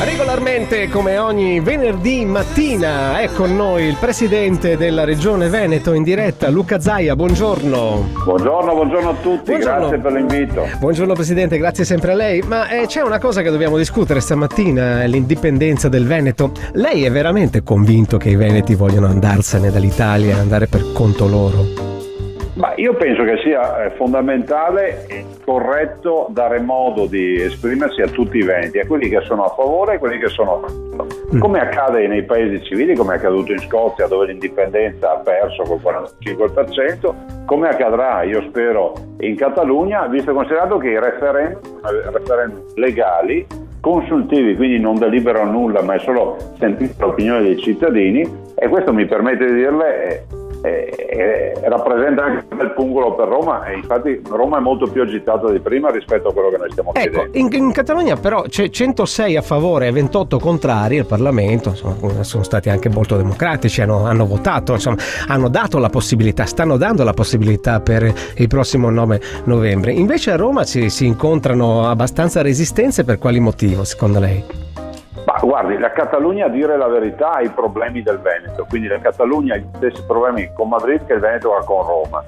Regolarmente, come ogni venerdì mattina, è con noi il presidente della Regione Veneto in diretta, Luca Zaia. Buongiorno. Buongiorno a tutti, Buongiorno. Grazie per l'invito. Buongiorno presidente, grazie sempre a lei. Ma c'è una cosa che dobbiamo discutere stamattina, l'indipendenza del Veneto. Lei è veramente convinto che i veneti vogliono andarsene dall'Italia e andare per conto loro? Ma io penso che sia fondamentale e corretto dare modo di esprimersi a tutti i veneti, a quelli che sono a favore e a quelli che sono contro. Come accade nei paesi civili, come è accaduto in Scozia, dove l'indipendenza ha perso col 45%, come accadrà, io spero, in Catalogna, visto e considerato che i referendum legali, consultivi, quindi non deliberano nulla, ma è solo sentire l'opinione dei cittadini, e questo mi permette di dirle rappresenta anche un bel pungolo per Roma, e infatti Roma è molto più agitata di prima rispetto a quello che noi stiamo chiedendo. In Catalogna però c'è 106 a favore e 28 contrari al Parlamento, insomma, sono stati anche molto democratici, hanno votato, insomma, hanno dato la possibilità, stanno dando la possibilità per il prossimo 9 novembre. Invece a Roma si incontrano abbastanza resistenze. Per quali motivo, secondo lei? Ma guardi, la Catalogna, a dire la verità, ha i problemi del Veneto, quindi la Catalogna ha gli stessi problemi con Madrid che il Veneto ha con Roma.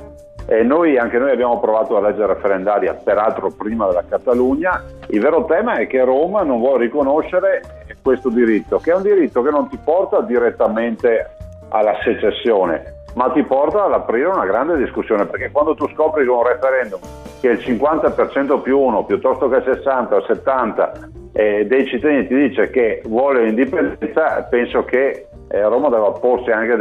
E anche noi abbiamo approvato la legge referendaria, peraltro prima della Catalogna. Il vero tema è che Roma non vuole riconoscere questo diritto, che è un diritto che non ti porta direttamente alla secessione, ma ti porta ad aprire una grande discussione, perché quando tu scopri con un referendum che il 50% più uno, piuttosto che il 60 o 70 dei cittadini ti dice che vuole l'indipendenza, penso che Roma deve porsi anche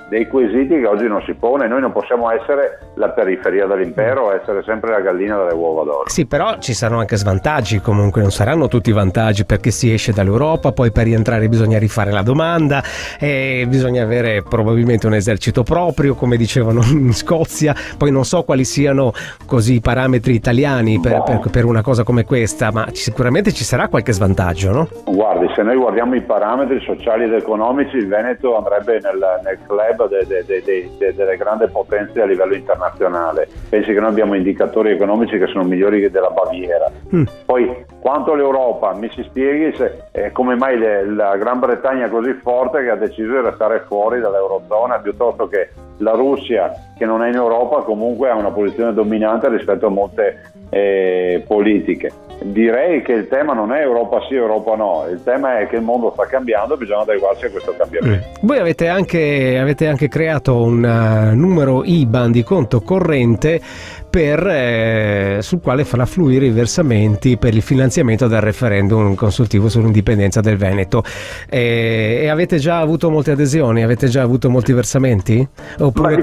dei quesiti che oggi non si pone. Noi non possiamo essere la periferia dell'impero, essere sempre la gallina dalle uova d'oro. Sì, però ci saranno anche svantaggi, comunque non saranno tutti vantaggi, perché si esce dall'Europa, poi per rientrare bisogna rifare la domanda, bisogna avere probabilmente un esercito proprio, come dicevano in Scozia. Poi non so quali siano così i parametri italiani per una cosa come questa, ma sicuramente ci sarà qualche svantaggio, no? Guardi, se noi guardiamo i parametri sociali ed economici, il Veneto andrebbe nel club delle grandi potenze a livello internazionale. Pensi che noi abbiamo indicatori economici che sono migliori che della Baviera. Poi, quanto all'Europa, mi si spieghi come mai la Gran Bretagna è così forte che ha deciso di restare fuori dall'Eurozona, piuttosto che la Russia, che non è in Europa, comunque ha una posizione dominante rispetto a molte politiche. Direi che il tema non è Europa sì, Europa no, il tema è che il mondo sta cambiando e bisogna adeguarsi a questo cambiamento. Voi avete anche creato un numero IBAN di conto corrente sul quale farà fluire i versamenti per il finanziamento del referendum consultivo sull'indipendenza del Veneto. E avete già avuto molte adesioni? Avete già avuto molti versamenti? Oppure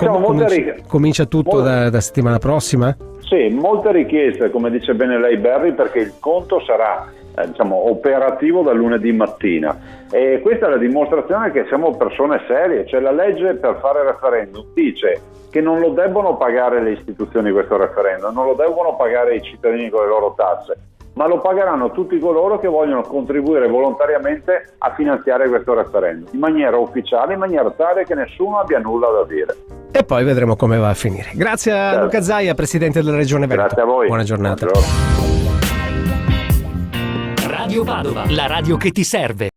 comincia tutto da settimana prossima? Sì, molte richieste, come dice bene lei Berri, perché il conto sarà operativo da lunedì mattina, e questa è la dimostrazione che siamo persone serie. Cioè, la legge per fare referendum dice che non lo debbono pagare le istituzioni questo referendum, non lo devono pagare i cittadini con le loro tasse, ma lo pagheranno tutti coloro che vogliono contribuire volontariamente a finanziare questo referendum in maniera ufficiale, in maniera tale che nessuno abbia nulla da dire. E poi vedremo come va a finire. Grazie a Luca Zaia, presidente della Regione Veneto. Grazie a voi. Buona giornata. Radio Padova, la radio che ti serve.